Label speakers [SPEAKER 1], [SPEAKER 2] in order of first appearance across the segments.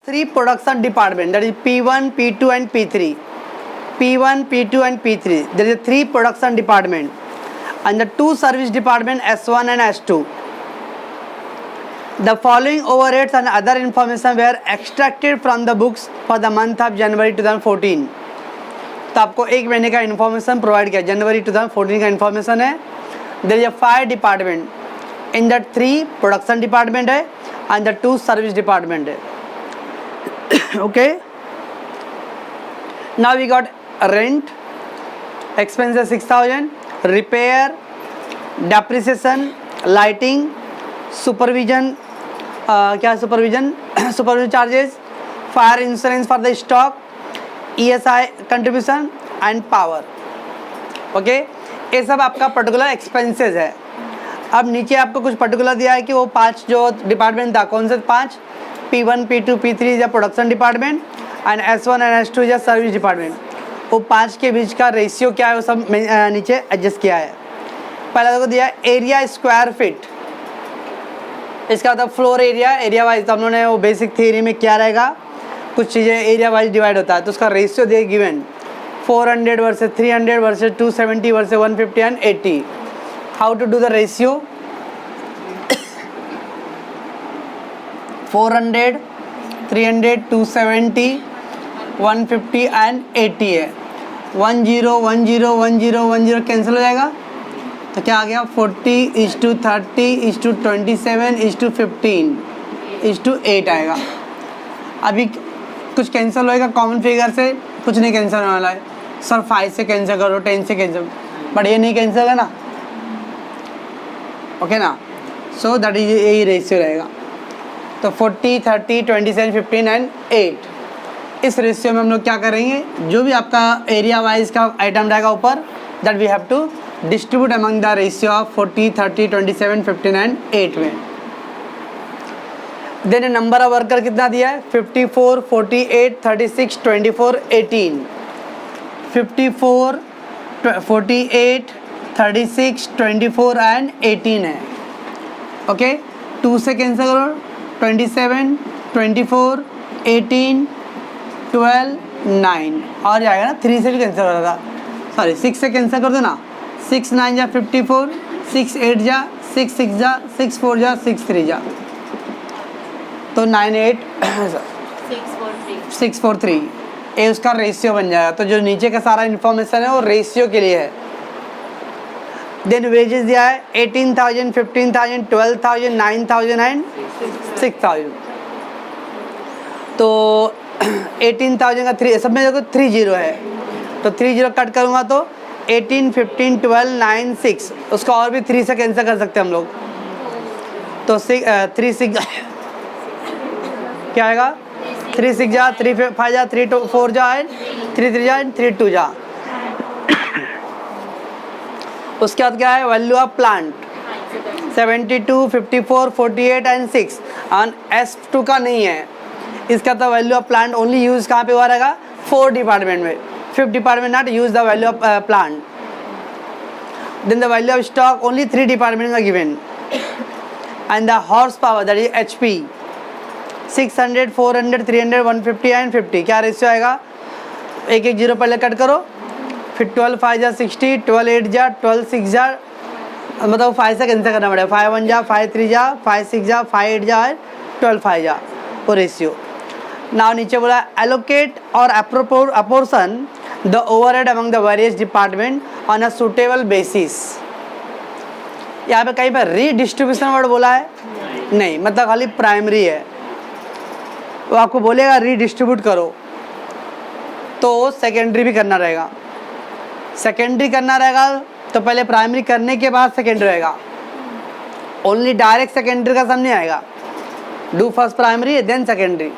[SPEAKER 1] 3 production department, that is P1, P2 and P3. P1, P2 and P3. There is a 3 production department and the 2 service department S1 and S2. The following overheads and other information were extracted from the books for the month of January 2014. तो आपको एक महीने का information provide किया, जनवरी 2014 का information है. There is a 5 department, in that 3 production department है and the 2 service department है. Okay, now we got rent expenses 6000, repair, depreciation, lighting, supervision, क्या supervision supervision charges, fire insurance for the stock, ESI contribution and power. Okay, ये सब आपका particular expenses है. अब नीचे आपको कुछ पर्टिकुलर दिया है कि वो 5 जो डिपार्टमेंट था, कौन से 5, P1, P2, P3 is a production department and S1 and S2 is a service department. वो 5 के बीच का रेशियो क्या है वो सब नीचे एडजस्ट किया है. पहला देखो दिया एरिया स्क्वायर फीट, इसका मतलब फ्लोर एरिया, एरिया वाइज तो हम लोगों ने वो बेसिक थ्योरी में क्या रहेगा, कुछ चीज़ें एरिया वाइज डिवाइड होता है, तो उसका रेशियो दिया given 400 versus 300 versus 270 versus 150 and 80. How to do the ratio? 400, 300, 270, 150 and 80 है. 10 10 10 10 कैंसिल हो जाएगा, तो क्या आ गया 40:30:27:15:8 आएगा. अभी कुछ कैंसिल होएगा कॉमन फिगर से, कुछ नहीं कैंसिल होने वाला है. सर 5 से कैंसिल करो, 10 से कैंसिल, बट ये नहीं कैंसिल होगा ना. ओके ना, सो दैट इज यही रेशियो रहेगा. तो 40, 30, 27, 15 एंड 8. इस रेशियो में हम लोग क्या करेंगे, जो भी आपका एरिया वाइज का आइटम रहेगा ऊपर, that we have to distribute among the ratio of 40, 30, 27, 15 and 8 में. देन नंबर ऑफ वर्कर कितना दिया है, 54, 48, 36, 24, 18. 54, 48, 36, 24 एंड 18 है. ओके, 2 से कैंसिल करो, 27, 24, 18, 12, 9 और जाएगा ना. 3 से भी कैंसिल हो रहा था, सॉरी 6 से कैंसिल कर दो ना. 6 9 जा 54, 6 8 जा 6 6 जा 6 4 जा 6 3 जा, तो 9 8 6 4 3 ये उसका रेशियो बन जाएगा. तो जो नीचे का सारा इन्फॉर्मेशन है वो रेशियो के लिए है. देन वेजेस दिया है 18,000, 15,000, 12,000, 9,000 एंड 6,000. तो 18,000 का 3 सब में देखो 30 है, तो 30 कट करूँगा तो 18, 15, 12, 9, 6, उसका और भी 3 से कैंसिल कर सकते हैं हम लोग. तो 3 6 क्या आएगा, 3 6 जा 3 5 जा 3 4 जा 3 3 जा 3 2 जा. उसके बाद क्या है, वैल्यू ऑफ प्लांट 72, 54, 48 एंड 6. और S2 का नहीं है, इसका तो value of plant only use कहाँ पे हुआ रहेगा, 4 डिपार्टमेंट में. 5th department not use the value of plant. Then the value of stock only 3 department का given. And the horse power that is HP 600, 400, 300, 150 and 50. क्या रेशियो आएगा, एक 0 पहले कट करो, फिर 12 5 जा 60, 12 8 जा 12 6 जा, मतलब 5 से कैंसिल करना पड़ेगा. 5 1 जा 5 3 जा 5 6 जा 5 8 जा 12 5 जा, वो रेशियो. नाउ नीचे बोला एलोकेट और apportion the overhead among the various department on a suitable basis. यहाँ पे कहीं पर रीडिस्ट्रीब्यूशन वर्ड बोला है नहीं, मतलब खाली प्राइमरी है. वो आपको बोलेगा रीडिस्ट्रीब्यूट करो, तो सेकेंडरी भी करना रहेगा. सेकेंडरी करना रहेगा तो पहले प्राइमरी करने के बाद सेकेंडरी रहेगा. ओनली डायरेक्ट सेकेंडरी का समझ नहीं आएगा. Do first primary then secondary.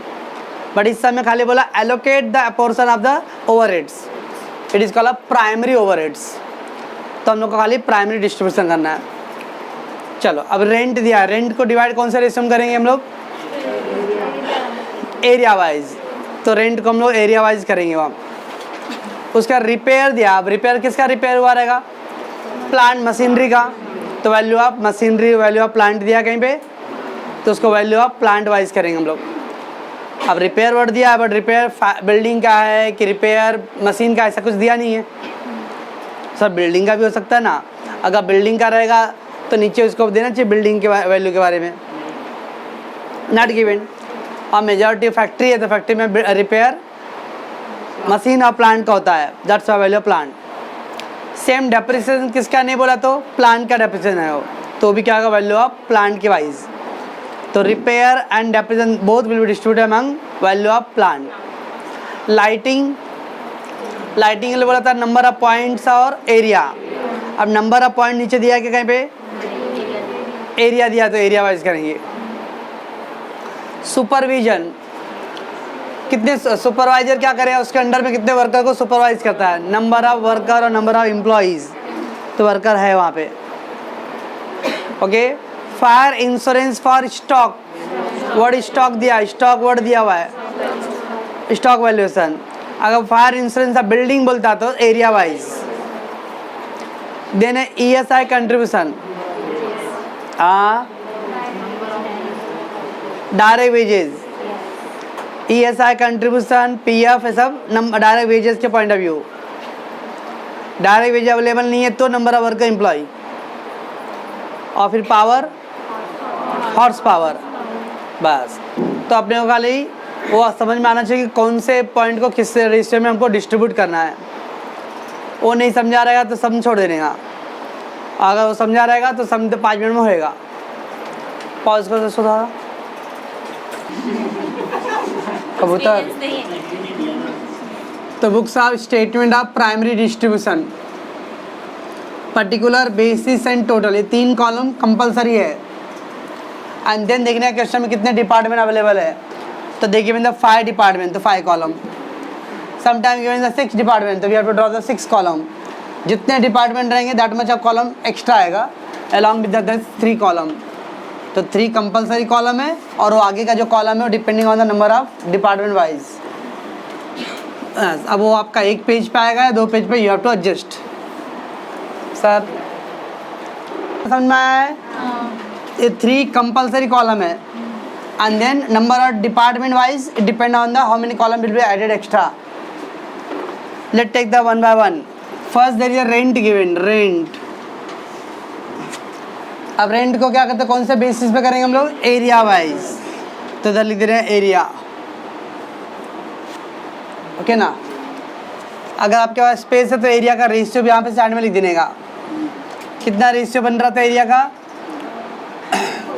[SPEAKER 1] But इस समय खाली बोला allocate the portion of the overheads, it is called a primary overheads. तो हम लोग को खाली प्राइमरी डिस्ट्रीब्यूशन करना है. चलो अब रेंट दिया है, रेंट को डिवाइड कौन से रेशियो में करेंगे हम लोग, एरिया वाइज. तो रेंट को हम लोग एरिया वाइज करेंगे वहाँ. उसका रिपेयर दिया, अब रिपेयर किसका रिपेयर हुआ रहेगा, प्लांट मशीनरी का. तो value of machinery, value of plant दिया कहीं पे, तो उसको वैल्यू ऑफ प्लांट वाइज करेंगे हम लोग. अब रिपेयर वर्ड दिया है, बट रिपेयर बिल्डिंग का है कि रिपेयर मशीन का, ऐसा कुछ दिया नहीं है। सर बिल्डिंग का भी हो सकता है ना, अगर बिल्डिंग का रहेगा तो नीचे उसको देना चाहिए बिल्डिंग के वैल्यू के बारे में, नॉट गिवन। और मेजॉरिटी फैक्ट्री है तो फैक्ट्री में रिपेयर मशीन और प्लांट का होता है, that's the value of plant. Same depreciation किसका नहीं बोला तो प्लांट का डेप्रिसिएशन है वो, तो भी क्या होगा वैल्यू ऑफ प्लांट के वाइज। तो repair and depreciation both will be distributed among value of plant. Lighting के लिए बोला था नंबर ऑफ पॉइंट्स और एरिया। अब नंबर ऑफ पॉइंट नीचे दिया है कि कहीं पे एरिया दिया, तो एरिया वाइज करेंगे। सुपरविजन, कितने सुपरवाइजर क्या करेगा, उसके अंडर में कितने वर्कर को सुपरवाइज करता है, नंबर ऑफ वर्कर और नंबर ऑफ एम्प्लॉइज, तो वर्कर है वहाँ पे। Okay. Fire insurance for stock, word stock दिया, स्टॉक वर्ड दिया हुआ है, स्टॉक वैल्यूएशन। अगर फायर इंश्योरेंस का बिल्डिंग बोलता तो area wise. Then ESI contribution, direct wages, ESI contribution, PF, ये सब डायरेक्ट वेजेस के point of view. Direct wage available नहीं है तो नंबर ऑफ वर्कर एम्प्लॉय। और फिर पावर, हॉर्स पावर, बस। तो अपने को खाली वो समझ में आना चाहिए कि कौन से पॉइंट को किस रजिस्टर में हमको डिस्ट्रीब्यूट करना है। वो नहीं समझा रहेगा तो सब छोड़ देगा, अगर वो समझा रहेगा तो समझ 5 मिनट में होएगा। पॉज कर सुधा कबूतर। तो books of statement of primary distribution, particular, basis and total, ये 3 कॉलम कंपलसरी है। एंड देन देखना है क्वेश्चन में कितने डिपार्टमेंट अवेलेबल है, तो देखिए इन द 5 डिपार्टमेंट, तो 5 column. Sometime given the 6 department, तो we have to draw the 6 column. जितने डिपार्टमेंट रहेंगे that much of column extra आएगा अलॉन्ग विद द 3 कॉलम। तो 3 कंपलसरी कॉलम है, और वो आगे का जो कॉलम है वो depending on the number of department wise. अब वो आपका 1 पेज पे आएगा या 2 पेज पे, you have to adjust. Sir समझ में आया है? ये 3 कंपलसरी कॉलम है, and then number of department wise depend on the how many column will be added extra. Let take the one by one. First there is a rent given, rent. अब rent को क्या करते हैं, कौन से basis पे करेंगे हम लोग, एरिया वाइज। तो इधर लिख दे रहे हैं एरिया, ओके ना। अगर आपके पास स्पेस है तो एरिया का रेशियो भी यहाँ पे साइड में लिख देने का। कितना रेशियो बन रहा था एरिया का,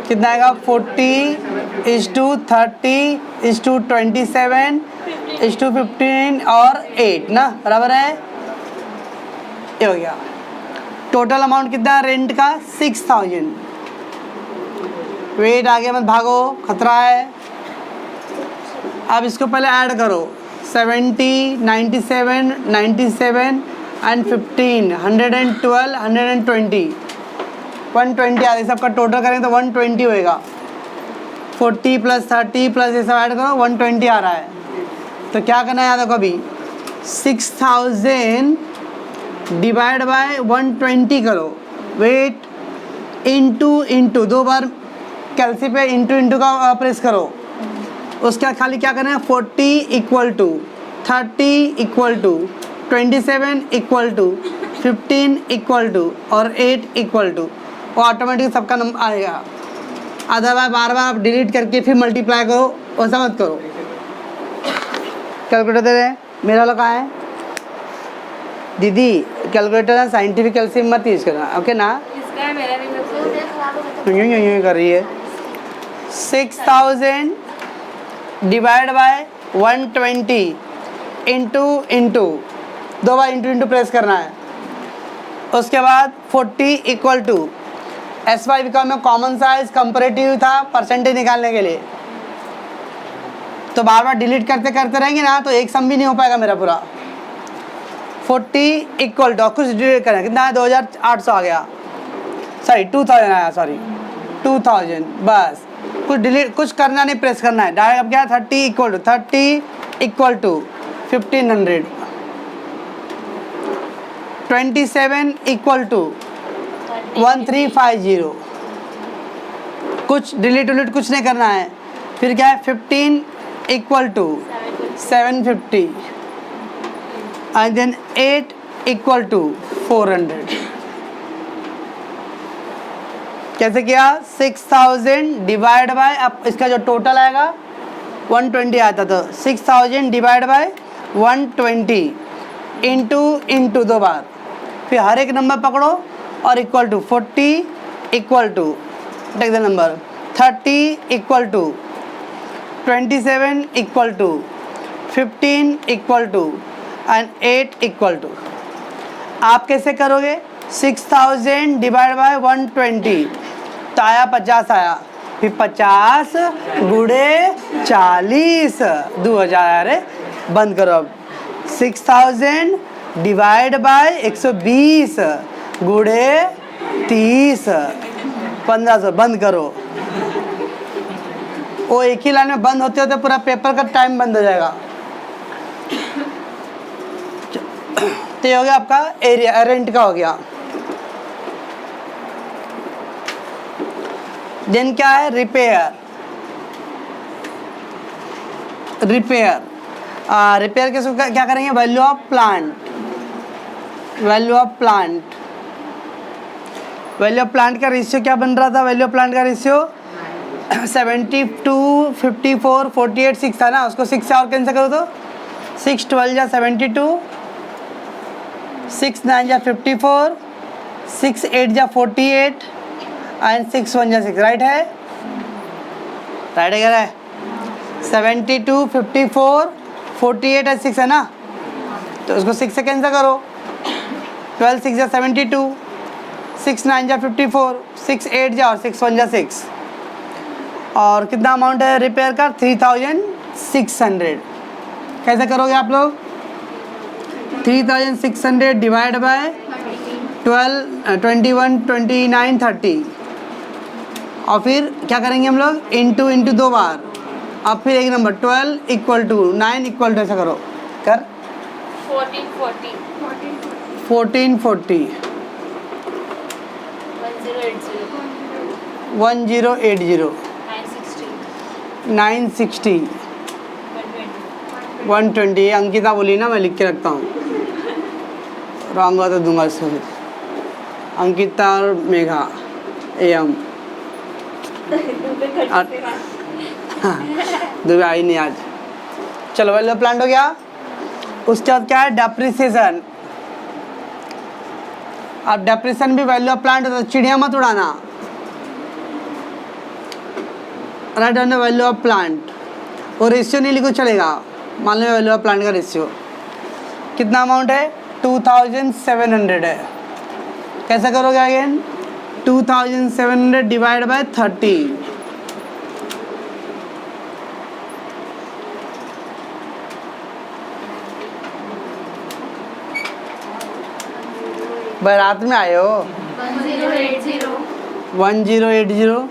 [SPEAKER 1] कितना आएगा, 40:30:27:15 और 8 ना, बराबर है। ये हो गया। टोटल अमाउंट कितना रेंट का, 6000। वेट आगे मत भागो, खतरा है। अब इसको पहले ऐड करो, 70, 97, 97 एंड 15, 112, 120, 120 आ रही। सबका टोटल करें तो 120 होएगा। 40 + 30 प्लस ये सब ऐड करो, 120 आ रहा है। तो क्या करना है, याद रखो अभी 6000 डिवाइड बाय 120 करो। वेट इंटू 2 बार कैलसी पे इंटू का प्रेस करो। उसके बाद खाली क्या करना है, 40 = 30 = 27 = 15 = और 8 = वो ऑटोमेटिक सबका नंबर आएगा। अदरवाइज बार बार आप डिलीट करके फिर मल्टीप्लाई करो, वैसा मत करो। कैलकुलेटर दे रहे हैं, मेरा लोग कहाँ है दीदी, कैलकुलेटर है, साइंटिफिक कैल्शियम मत यूज करना, ओके ना।
[SPEAKER 2] इसका है मेरा भी,
[SPEAKER 1] यूँ कर रही है। 6000 divide by 120 into 2 bar into press करना है। उसके बाद 40 = SY बिकॉम में कॉमन साइज कंपैरेटिव था परसेंटेज निकालने के लिए, तो बार बार डिलीट करते रहेंगे ना तो एक सम भी नहीं हो पाएगा मेरा पूरा। 40 = कुछ डिलीट करना, कितना है, 2800 आ गया, सॉरी 2000 आया, सॉरी 2000। बस कुछ डिलीट, कुछ करना नहीं, प्रेस करना है डायरेक्ट। अब क्या है, 30 = 1500, 27 = 1350। कुछ डिलीट कुछ नहीं करना है। फिर क्या है, 15 equal to 750 and then 8 equal to 400. कैसे किया? 6000 डिवाइड बाय, अब इसका जो टोटल आएगा 120 आता, तो 6000 डिवाइड बाय 120 इंटू 2 बार, फिर हर एक नंबर पकड़ो और equal to 40 equal to take the number 30 equal to 27 equal to 15 equal to and 8 equal to. आप कैसे करोगे? 6000 डिवाइड बाय 120 तो आया 50 आया, फिर 50 गुणे 40 2000। अरे बंद करो अब। 6000 डिवाइड बाय 120 गुणे 30 1500 बंद करो। वो एक ही लाइन में बंद होते होते पूरा पेपर का टाइम बंद हो जाएगा। तो ये हो गया आपका एरिया, रेंट का हो गया। देन क्या है? रिपेयर। रिपेयर के क्या करेंगे? Value of plant. Value of plant का रेशियो क्या बन रहा था? वैल्यू ऑफ प्लांट का रेशियो 72 54 48 6 था ना, उसको 6 से और कैंसिल करो तो 6 12 जा 72, 6 9 जा 54, 6 8 जा 48 एंड 6 1 जा 6। राइट है? राइट है क्या है? 72 54 48 और 6 है ना, तो उसको 6 से कैंसिल करो। 12 6 जा 72, 6 9 जा 54, 6 8 जा और 6 1 जा 6। और कितना अमाउंट है रिपेयर का? 3600। कैसे करोगे आप लोग? 3600 डिवाइड बाय 12 21 29 30 और फिर क्या करेंगे हम लोग? इंटू 2 बार, अब फिर एक number 12 equal to 9 equal to, ऐसा करो कर
[SPEAKER 2] 1440
[SPEAKER 1] 1440 1080 960 120। अंकिता बोली ना, मैं लिख के रखता हूँ, रॉन्ग हुआ तो दूंगा इसको। अंकिता और मेघा एम दुबई आई नहीं आज। चलो वैल्यू प्लांट हो गया। उसके बाद क्या है? डेप्रिसिएशन। अब डेप्रिसिएशन भी वैल्यू ऑफ प्लांट होता है, चिड़िया मत उड़ाना। Right on the value of plant, वो रेशियो नहीं लिखो चलेगा। मान लो वैल्यू ऑफ प्लांट का रेशियो कितना अमाउंट है? 2700 है। कैसे करोगे अगेन? 2700 divide by 30। बारात में आए हो?
[SPEAKER 2] 1080
[SPEAKER 1] 1080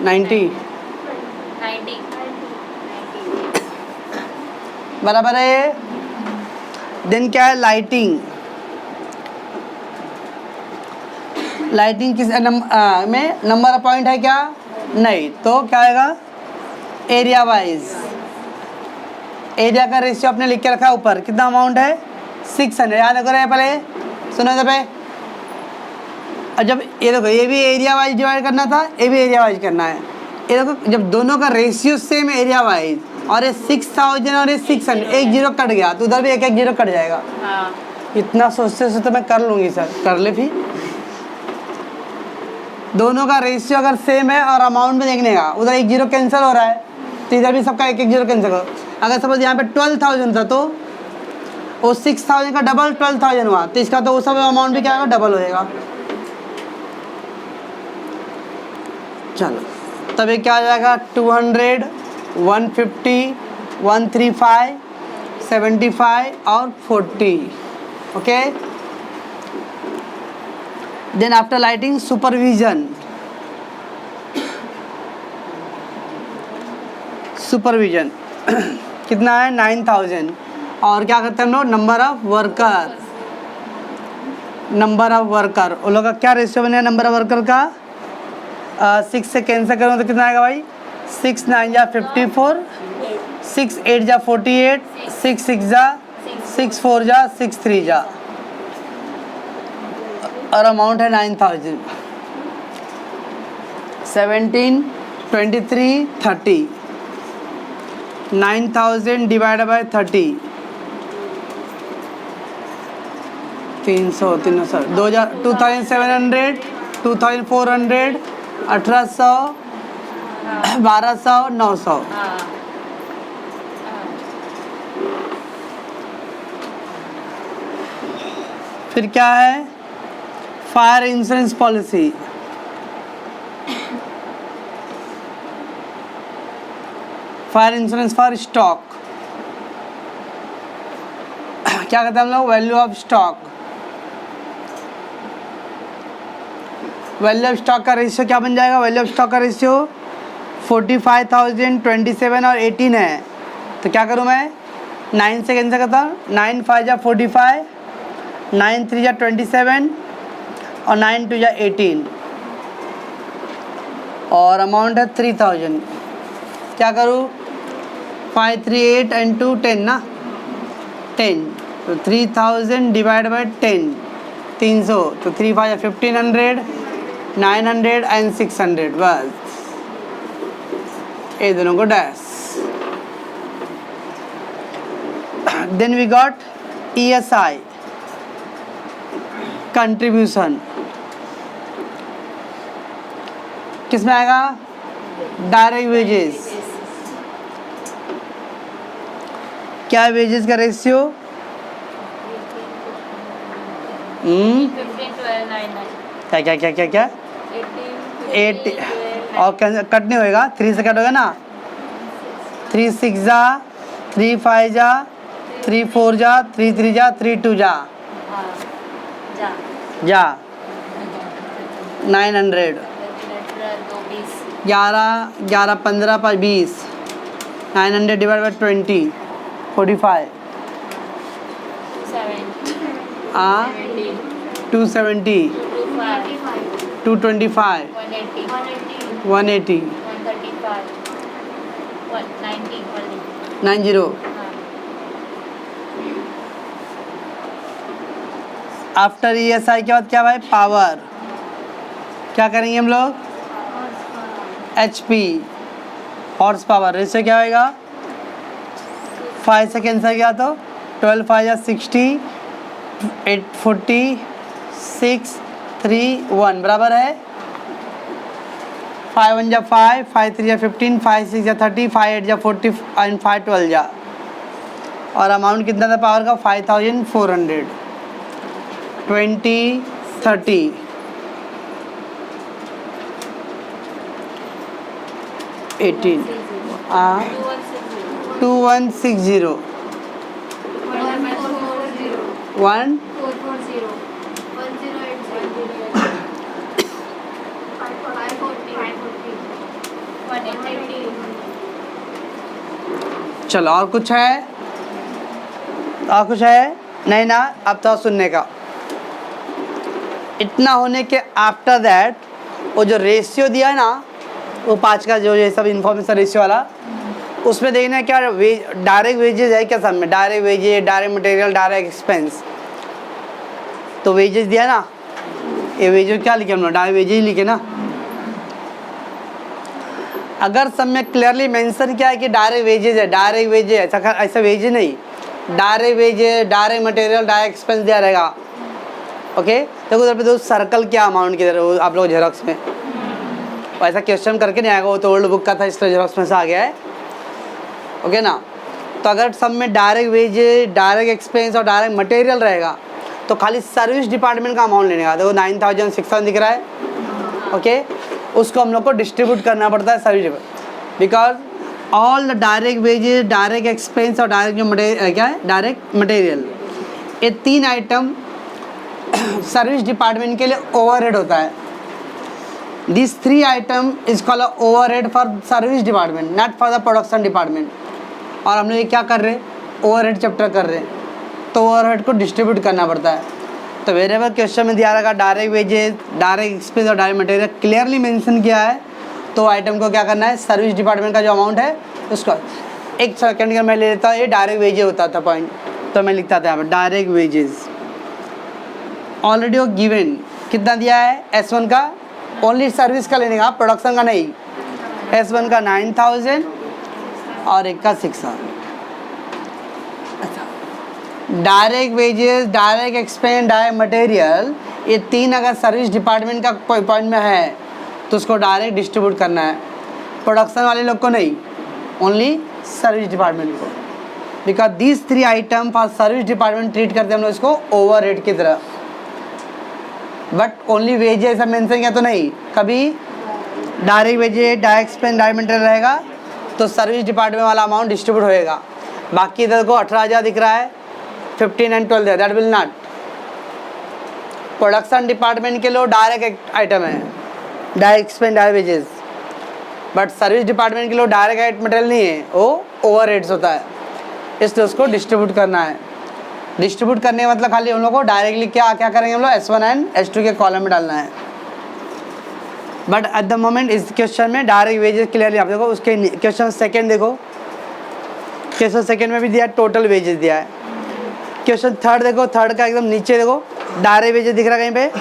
[SPEAKER 1] 90 बराबर है। देन क्या है? लाइटिंग। लाइटिंग किस में नंबर ऑफ पॉइंट है क्या? नहीं, तो क्या आएगा? Area wise. एरिया का रेशियो आपने लिख के रखा है ऊपर, कितना अमाउंट है? 600। याद रखो रहे पहले, सुनो जब और जब ये देखो, ये भी एरिया वाइज डिवाइड करना था, ये भी एरिया वाइज करना है। ये देखो, जब दोनों का रेशियो सेम एरिया वाइज, और ये 6000 और ये 600, एक जीरो कट गया तो उधर भी एक जीरो कट जाएगा।
[SPEAKER 2] हाँ।
[SPEAKER 1] इतना सोचते सोचते मैं कर लूँगी सर, कर ले। फिर दोनों का रेशियो अगर सेम है और अमाउंट में देखने का, उधर एक जीरो कैंसिल हो रहा है तो इधर भी सबका एक जीरो कैंसिल करो। अगर सपोज यहाँ पे 12000 था तो वो 6000 का डबल 12000 हुआ, तो इसका तो वो सब अमाउंट भी क्या होगा? डबल हो जाएगा। चलो तब ये क्या आ जाएगा? 200 150 135 75 और 40। Okay, then after lighting supervision. कितना है? 9000। और क्या करते हैं हम लोग? Number of worker. Number of worker, उन लोग का क्या रेशियो बनेगा नंबर ऑफ वर्कर का? 6 से कैंसिल करूँ तो कितना आएगा भाई? 6 9 जा 54, 6 8 जा 48, 6 6 जा 6 4 जा 6 3 जा, और अमाउंट है 9000। 17 23 30, 9000 डिवाइड बाय 30, 300 300 2000 2700 2400 1800 1200 900। फिर क्या है? Fire insurance policy, fire insurance for stock, क्या कहते हैं हम लोग? Value of stock. Value of stock का रेशियो क्या बन जाएगा? वैल्यू ऑफ स्टॉक का रेशियो 45,000 27 और 18 है, तो क्या करूँ मैं? 9 से कैंसिल करता हूँ। 9 5 जा 45, 9 3 जा 27 और 9 2 जा 18, और अमाउंट है 3000। क्या करूँ? 5 3 8 and 2 10 ना, 10, तो 3000 डिवाइड बाय 10, 300, तो 3 5 जा 1500, 900 and 600, बस ये दोनों को dash. Then we got ESI contribution, किस में आएगा? Direct wages. क्या है वेजेस का रेशियो?
[SPEAKER 2] 15 12 9
[SPEAKER 1] क्या क्या क्या क्या क्या 8 और कट नहीं होएगा, 3 से कट होगा ना। 3 6 जा 3 5 जा 3 4 जा 3 3 जा 3 2 जा जा 900, 11 11 15 5 20, 900 डिवाइड बाय 20 45, 270 225 180 90। आफ्टर ESI के बाद क्या भाई? पावर। क्या करेंगे हम लोग? HP horse power. रेशियो क्या होएगा? 5 से कैंसिल किया तो 12 5 या 60, 8 40 6 3 1 बराबर है 5 1 जा 5, 5 3 जा 15, 5 6 जा 30, 5 8 जा 40 and 5 12 जा, और अमाउंट कितना था पावर का? 5400। 20 30 18 2160 1 चलो और कुछ है? और कुछ है? नहीं ना। अब तो सुनने का। इतना होने के आफ्टर दैट वो जो रेशियो दिया है ना, वो 5 का जो ये सब इन्फॉर्मेशन रेशियो वाला, उसमें देखना है क्या डायरेक्ट वेजेस है क्या सब में? Direct wages, direct material, direct expense. तो वेजेस दिया ना, ये वेजेस क्या लिखे हम लोग? डायरेक्ट वेजेस लिखे ना। अगर सब में क्लियरली मेंशन किया है कि डायरेक्ट वेजेस है, डायरेक्ट वेजेस, ऐसा वेजेस नहीं, direct wages, direct material, direct expense दिया रहेगा। ओके, देखो उधर पे दो सर्कल क्या अमाउंट की तरह आप लोग जेरोक्स में ऐसा क्वेश्चन करके नहीं आएगा, वो तो ओल्ड बुक का था इसलिए जेरोक्स में से आ गया है। ओके ना। तो अगर सब में डायरेक्ट वेजेस, डायरेक्ट एक्सपेंस और डायरेक्ट मटेरियल रहेगा तो खाली सर्विस डिपार्टमेंट का अमाउंट लेने का, देखो 9000 6000 दिख रहा है। ओके, उसको हम लोग को डिस्ट्रीब्यूट करना पड़ता है service, because all the direct wages, direct expense और डायरेक्ट जो मटेरियल क्या है, डायरेक्ट मटेरियल, ये 3 आइटम सर्विस डिपार्टमेंट के लिए ओवरहेड होता है। This 3 item is called overhead for service department, not for the production department. और हम लोग ये क्या कर रहे हैं? ओवरहेड चैप्टर कर रहे हैं, तो ओवरहेड को डिस्ट्रीब्यूट करना पड़ता है। तो वेरेवर क्वेश्चन में दिया रहेगा डायरेक्ट वेजेस, डायरेक्ट एक्सपेंस और डायरेक्ट मटेरियल क्लियरली मेंशन किया है, तो आइटम को क्या करना है, सर्विस डिपार्टमेंट का जो अमाउंट है उसको। एक सेकंड का मैं ले लेता हूँ, ये डायरेक्ट वेजेस होता था पॉइंट, तो मैं लिखता था यहाँ पर डायरेक्ट वेजेस ऑलरेडी वो गिवन कितना दिया है, S1 का ओनली सर्विस का लेने का, प्रोडक्शन का नहीं। S1 का 9000 और एक का 6000। अच्छा, direct wages, direct expense, direct material, ये तीन अगर सर्विस डिपार्टमेंट का कोई पॉइंट में है तो उसको डायरेक्ट डिस्ट्रीब्यूट करना है, प्रोडक्शन वाले लोग को नहीं, ओनली सर्विस डिपार्टमेंट को। Because these 3 item for service department treat करते हैं हम लोग इसको ओवर हेड की तरह, बट ओनली वेजेस ऐसा मेंशन किया तो नहीं, कभी direct wages, direct expense, direct material रहेगा तो सर्विस डिपार्टमेंट वाला अमाउंट डिस्ट्रीब्यूट होएगा। बाकी इधर को 18,000 दिख रहा है, 15 and 12 that will not. Production department के लिए डायरेक्ट आइटम है, direct expense, direct wages, but service department के लिए डायरेक्ट मटेरियल नहीं है, वो ओवर हेड्स होता है, इसलिए उसको डिस्ट्रीब्यूट करना है। डिस्ट्रीब्यूट करने का मतलब खाली हम लोग को डायरेक्टली क्या करेंगे हम लोग, S1 एंड S2 के कॉलम में डालना है। बट एट द मोमेंट इस क्वेश्चन में डायरेक्ट वेजेस क्लियरली आप देखो, उसके क्वेश्चन सेकंड देखो, क्वेश्चन सेकंड में भी दिया टोटल वेजेस दिया है। क्वेश्चन थर्ड देखो, थर्ड का एकदम नीचे देखो डायरेक्ट वेजेस दिख रहा है कहीं पे,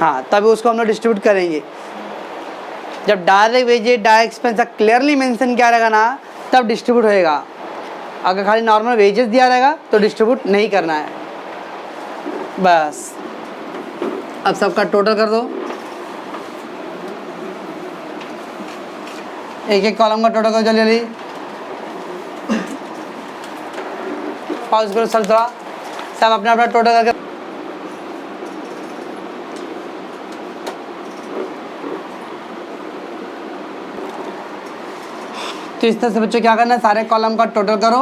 [SPEAKER 1] हाँ, तभी उसको हम लोग डिस्ट्रीब्यूट करेंगे। जब direct wages, direct expense clearly mention किया रहेगा ना, तब डिस्ट्रीब्यूट होएगा। अगर खाली नॉर्मल वेजेस दिया रहेगा तो डिस्ट्रीब्यूट नहीं करना है। बस अब सबका टोटल कर दो, एक एक कॉलम का टोटल करो जल्दी, पॉज करो सब थोड़ा, सब अपना अपना टोटल करके। तो इस तरह से बच्चों क्या करना है, सारे कॉलम का टोटल करो।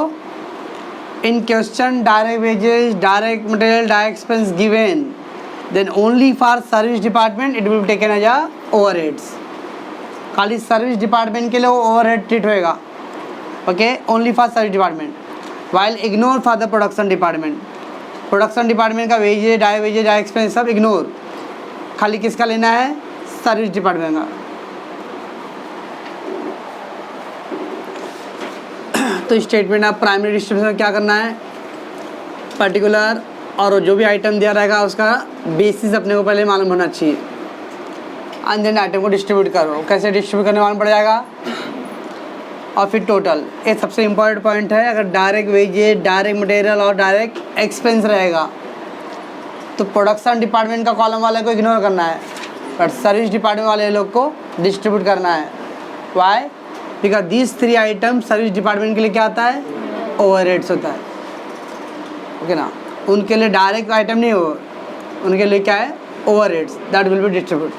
[SPEAKER 1] In question direct wages, direct material, direct expense given, then only for service department it will be taken as a overheads. खाली सर्विस डिपार्टमेंट के लिए वो ओवरहेड ट्रीट होएगा, okay, only for service department, while ignore for the production department. Production department का wages, direct expense सब ignore, खाली किसका लेना है, सर्विस डिपार्टमेंट का। तो स्टेटमेंट ऑफ प्राइमरी डिस्ट्रीब्यूशन में क्या करना है, पर्टिकुलर और जो भी आइटम दिया रहेगा उसका बेसिस अपने को पहले मालूम होना चाहिए, एंड देन आइटम को डिस्ट्रीब्यूट करो। कैसे डिस्ट्रीब्यूट करने मालूम पड़ जाएगा, और फिर टोटल, ये सबसे इम्पोर्टेंट पॉइंट है। अगर डायरेक्ट वेजेस, डायरेक्ट मटेरियल और डायरेक्ट एक्सपेंस रहेगा तो प्रोडक्शन डिपार्टमेंट का कॉलम वाले को इग्नोर करना है, बट सर्विस डिपार्टमेंट वाले लोग को डिस्ट्रीब्यूट करना है। Why, because these 3 item service department के लिए क्या आता है, ओवरहेड्स होता है, ओके ना। उनके लिए डायरेक्ट आइटम नहीं हो, उनके लिए क्या है, overheads, that will be distribute.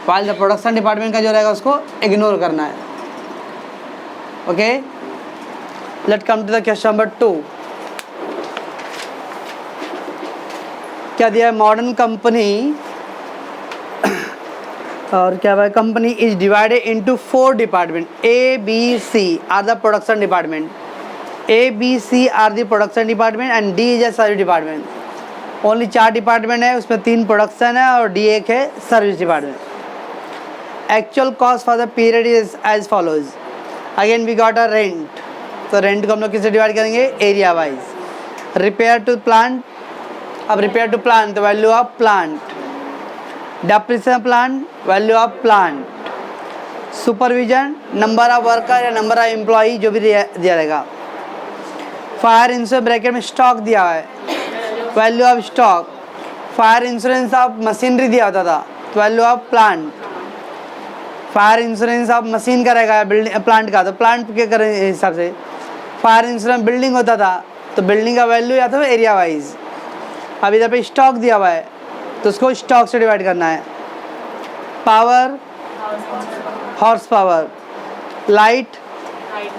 [SPEAKER 1] While the production department का जो रहेगा उसको इग्नोर करना है, okay. Let come to the question number 2। क्या दिया है, मॉडर्न कंपनी, और क्या है, company is divided into 4 department, A, B, C are the production department, A, B, C are the production department and D is a service department. Only 4 department है, उसमें 3 production है और D एक है service department. Actual cost for the period is as follows. Again we got a rent, तो rent को हम लोग किससे डिवाइड करेंगे, area wise. Repair to plant, अब रिपेयर टू प्लांट तो value of plant, depreciation plant value of plant, supervision number of worker या number of employee जो भी दिया रहेगा। फायर इंश्योरेंस ब्रैकेट में स्टॉक दिया हुआ है, value of stock. Fire insurance of machinery दिया होता था, तो value of plant. Fire insurance of machine का रहेगा, बिल्डिंग प्लांट का, तो प्लांट के करें हिसाब से। फायर इंश्योरेंस बिल्डिंग होता था तो बिल्डिंग का वैल्यू या तो एरिया वाइज। अब इधर पे स्टॉक दिया हुआ है तो उसको स्टॉक से डिवाइड करना है। Power, horse power. Light,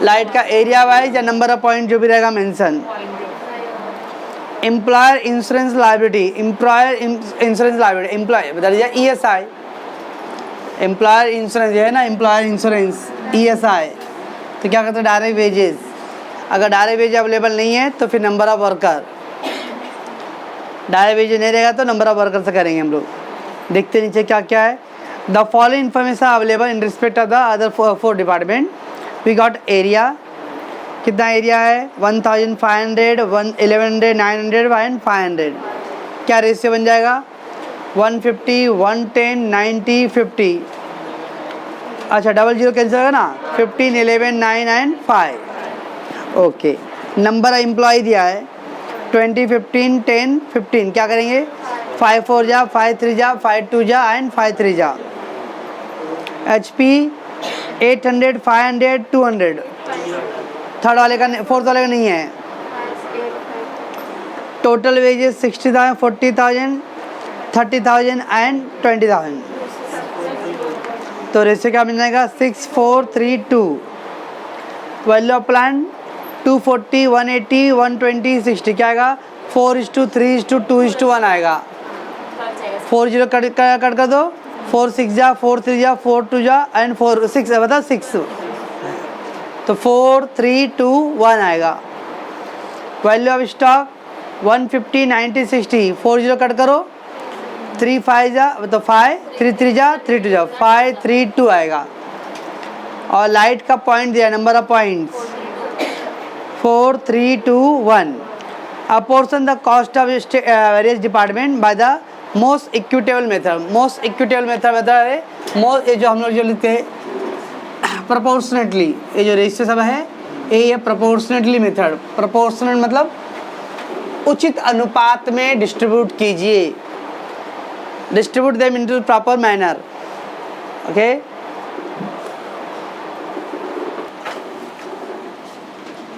[SPEAKER 1] light का एरिया वाइज या नंबर ऑफ पॉइंट जो भी रहेगा mention. Employer insurance liability, employer insurance liability, employ बता दीजिए ESI। एम्प्लॉयर इंश्योरेंस है ना, एम्प्लॉयर इंश्योरेंस ESI। तो क्या कहते हैं, डायरेक्ट वेजेस। अगर डायरेक्ट वेज अवेलेबल नहीं है तो फिर number of worker. Direct wage नहीं रहेगा तो नंबर ऑफ वर्कर से करेंगे हम लोग। देखते नीचे क्या क्या है। The following information available in respect of the other four department. We got area, कितना एरिया है 1500, 1100, 900 एंड 500। क्या रेशियो बन जाएगा 150, 110, 90, 50। अच्छा 00 कैंसिल होगा ना, 15, 11, 9 and 5। Okay, number of employ दिया है 20, 15, 10, 15। क्या करेंगे 5 4 जा, 5 3 जा, 5 2 जा एंड 5 3 जा। HP 800, 500, 200। थर्ड वाले का, फोर्थ वाले का नहीं है। Total wages 60,000, 40,000, 30,000 and 20,000। तो रेशियो क्या बन जाएगा 6 4 3 2। Value of plant 240, 180, 120, 60। क्या आएगा 4:3:2:1 आएगा। 40 कट कर दो, 4 6 जा, 4 3 जा, 4 2 जा एंड 4 6 बता 6। तो 4 3 2 1 आएगा। Value of stock 150, 90, 60। 40 कट करो, 3 5 जा तो 5, 3 3 जा, 3 2 जा, 5 3 2 आएगा। और लाइट का पॉइंट दिया, number of points 4 3 2 1। Apportion the cost of various department by the most equitable method. Most equitable method है मोस्ट, ये जो हम लोग जो लिखते हैं प्रोपोर्शनेटली, ये जो रेशियो सब है ये प्रोपोर्शनेटली मेथड। प्रोपोर्शनल मतलब उचित अनुपात में डिस्ट्रीब्यूट कीजिए, distribute them into proper manner. Okay,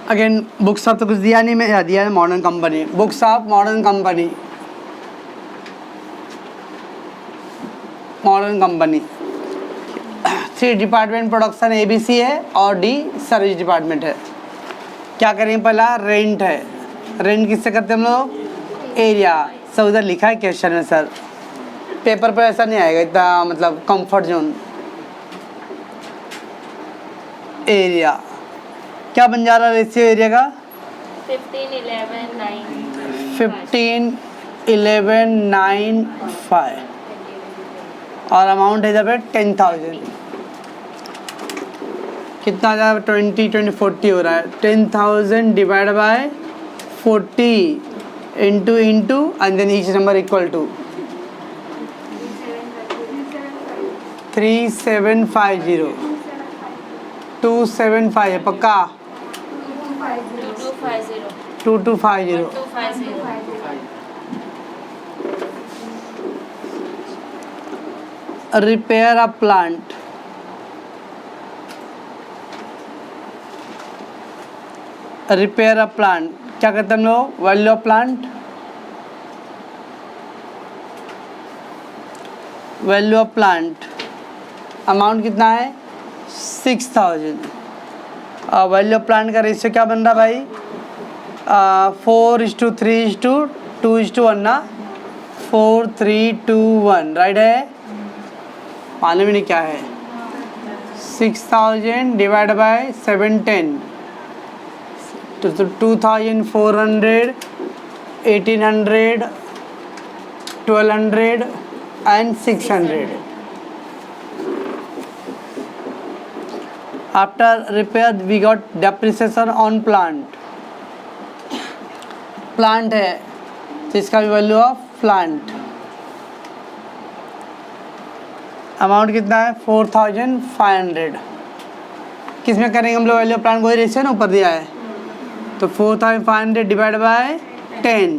[SPEAKER 1] again books of तो कुछ दिया नहीं, मैं दिया है modern company. Books of modern company, modern company 3 department production ABC है और D सर्विस डिपार्टमेंट है। क्या करेंगे, पहला रेंट है। रेंट किससे करते हैं हम लोग, एरिया। सब उधर लिखा है क्वेश्चन में सर, पेपर पर ऐसा नहीं आएगा इतना, मतलब कंफर्ट जोन। एरिया क्या बन जा रहा है रेशियो एरिया का
[SPEAKER 2] 15 11 9
[SPEAKER 1] 15 11 9 5 और अमाउंट है इधर पे 10,000। कितना आ जाएगा 20 20 40 हो रहा है। 10,000 divide by 40 into and then each number equal to 3750 275 है पक्का 2250 repair a plant. Repair a plant क्या करते हैं हम लोग, value of plant, value of plant amount कितना है 6,000। वैल्यू ऑफ प्लांट का रेशियो क्या बन रहा भाई 4:3:2:1 ना, 4 3 2 1 राइट है। मालूम ही नहीं क्या है 6,000 डिवाइड बाय 710 तो 2,400 1,800 1,200 and 600। After repair we got depreciation on plant। Plant है तो इसका भी वैल्यू ऑफ प्लांट अमाउंट कितना है 4,500। किस में करेंगे हम लोग वैल्यू ऑफ प्लांट, कोई रेशियो ना ऊपर दिया है तो 4,500 डिवाइड बाय 10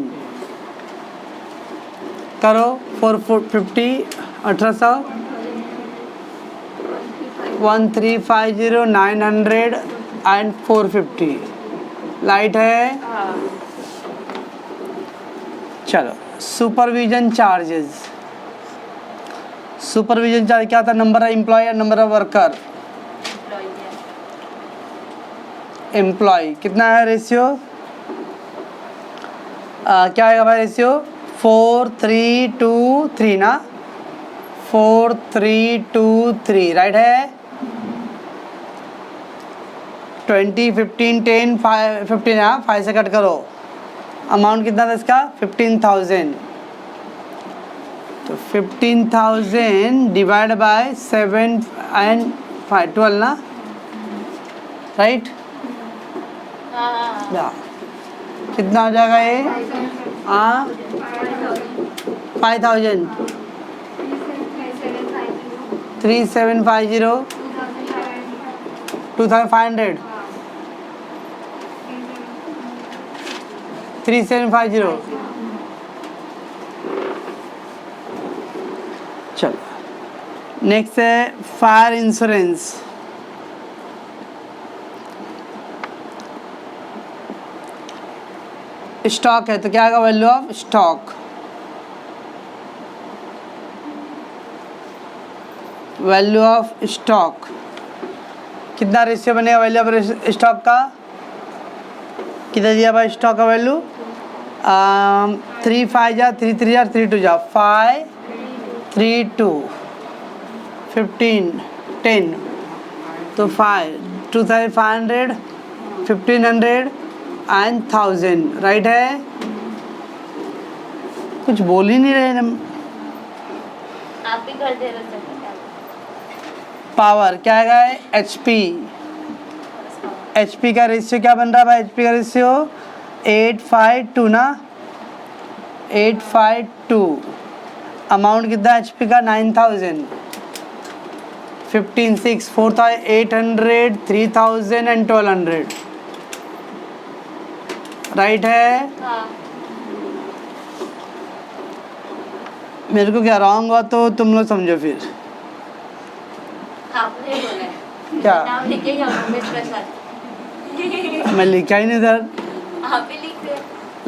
[SPEAKER 1] करो 450 1800 1350 900 एंड 450 लाइट है। चलो सुपरविजन चार्जेस, सुपरविजन चार्ज क्या था, नंबर ऑफ एम्प्लॉय और नंबर ऑफ वर्कर। एम्प्लॉय कितना है रेशियो क्या आएगा भाई रेशियो 4 3 2 3 ना, 4 3 2 3 राइट है। 20 15 10 5 15 5 से कट करो अमाउंट कितना था इसका 15,000, तो 15,000 डिवाइड बाय 7 एंड 5 12 ना, राइट।
[SPEAKER 2] हाँ
[SPEAKER 1] कितना हो जाएगा ये? 5,000 3750 2,500 3750। चलो नेक्स्ट है फायर इंश्योरेंस। स्टॉक है तो क्या आएगा? Value of stock, value of stock कितना रेशियो बनेगा वैल्यू ऑफ स्टॉक का? कितना दिया भाई स्टॉक का वैल्यू? 3 5 जा 3 3 जा 3 2 जा 5 3 2 15 10, तो 5 2,500 1,500 एंड 1,000, राइट है। कुछ बोल ही नहीं रहे हम।
[SPEAKER 2] आप ही कर दे रहे थे।
[SPEAKER 1] पावर क्या है? HP, HP का रेशियो क्या बन रहा है भाई? HP का रेशियो 852 ना, 852। अमाउंट कितना है HP का? 9,000 15 6 4,800 3,000 एंड 1,200, राइट है।
[SPEAKER 2] हाँ
[SPEAKER 1] मेरे को क्या रॉन्ग हुआ तो तुम लोग समझो फिर।
[SPEAKER 2] आपने बोला है।
[SPEAKER 1] क्या?
[SPEAKER 2] नाम लिखे या उमेश प्रसाद?
[SPEAKER 1] मैं लिखा ही नहीं इधर।
[SPEAKER 2] आप ही लिख रहे।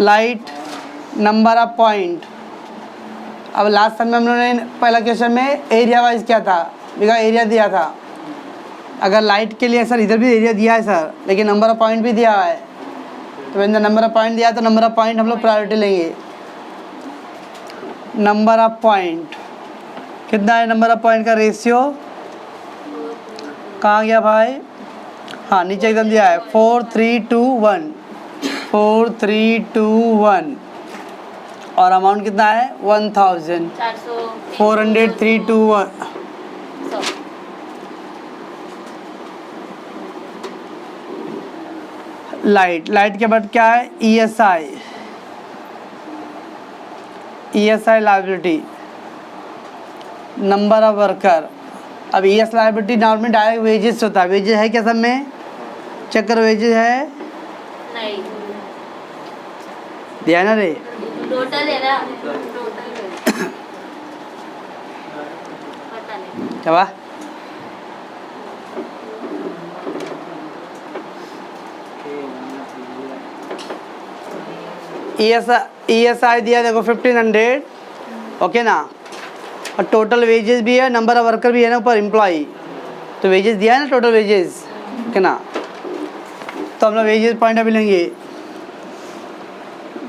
[SPEAKER 1] Light number of point. अब लास्ट टाइम में हम लोगों ने पहला क्वेश्चन में एरिया वाइज क्या था? बिका एरिया दिया था। अगर लाइट के लिए सर इधर भी एरिया दिया है सर, लेकिन नंबर ऑफ पॉइंट भी दिया है, तो मैंने नंबर ऑफ पॉइंट दिया तो नंबर ऑफ पॉइंट हम लोग प्रायोरिटी लेंगे। नंबर ऑफ पॉइंट कितना है? नंबर ऑफ पॉइंट का रेशियो कहाँ गया भाई? हाँ नीचे एकदम दिया है 4 3 2 1 4 3 2 1 और अमाउंट कितना है? 1,000 400 3 2 1। लाइट के बाद क्या है? ESI, ESI liability, number of worker. अब ES liability normally direct wages होता है। वेजेस है क्या सब में? चेक करो वेजेस है?
[SPEAKER 2] नहीं
[SPEAKER 1] दिया ना रे?
[SPEAKER 2] टोटल है ना, टोटल पता नहीं।
[SPEAKER 1] क्या? ESI दिया देखो 1,500, ओके ना, और टोटल वेजेस भी है, नंबर ऑफ वर्कर भी है ना ऊपर एम्प्लॉई, तो वेजेस दिया है ना टोटल वेजेस, ओके ना। तो हम लोग वेजेस पॉइंट अभी लेंगे।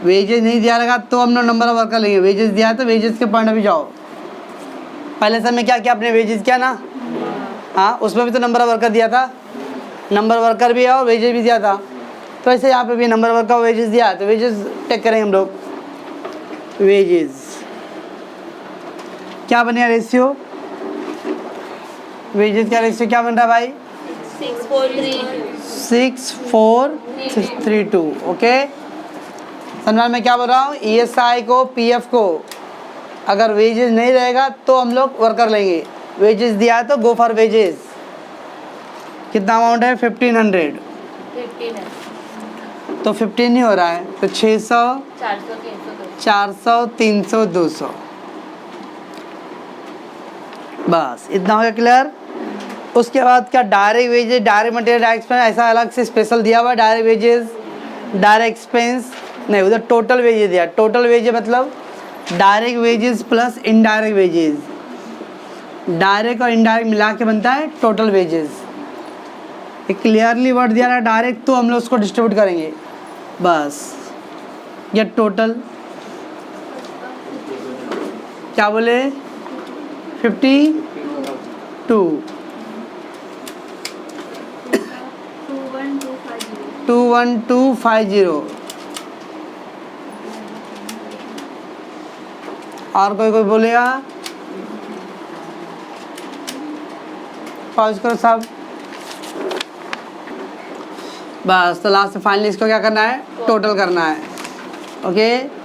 [SPEAKER 1] वेजेस नहीं दिया रहेगा तो हम लोग नंबर ऑफ वर्कर लेंगे। वेजेस दिया है तो वेजेस के पॉइंट अभी जाओ। पहले समय क्या किया आपने? वेजेस किया ना, हाँ उसमें भी तो नंबर ऑफ वर्कर दिया था, नंबर वर्कर भी है और वेजेस भी दिया था। तो ऐसे यहाँ पे भी नंबर वर्कर वेजेस दिया है तो वेजेस टेक करेंगे हम लोग। वेजेस क्या बनेगा रेशियो? वेजेस का रेशियो क्या बन रहा है भाई? 6,432, ओके। समझ में क्या बोल रहा हूँ? ESI को PF को अगर वेजेस नहीं रहेगा तो हम लोग वर्कर लेंगे। वेजेस दिया है तो गो फॉर वेजेस। कितना अमाउंट है? 1,500।
[SPEAKER 2] 15 है
[SPEAKER 1] तो 15 नहीं हो रहा है तो 600 400 300 200, बस इतना हो गया क्लियर। उसके बाद क्या? Direct wages, direct material, direct expense, ऐसा अलग से स्पेशल दिया हुआ है। डायरेक्ट वेजेस, डायरेक्ट एक्सपेंस नहीं, उधर टोटल वेजेस दिया। टोटल वेजेस मतलब direct wages plus indirect wages, direct और इनडायरेक्ट मिला के बनता है टोटल वेजेस। एक क्लियरली वर्ड दिया रहा है डायरेक्ट, तो हम लोग उसको डिस्ट्रीब्यूट करेंगे बस। ये टोटल क्या बोले? 52 21250, और कोई बोलेगा? पॉज करो सब। बस तो लास्ट फाइनली इसको क्या करना है? टोटल करना है। ओके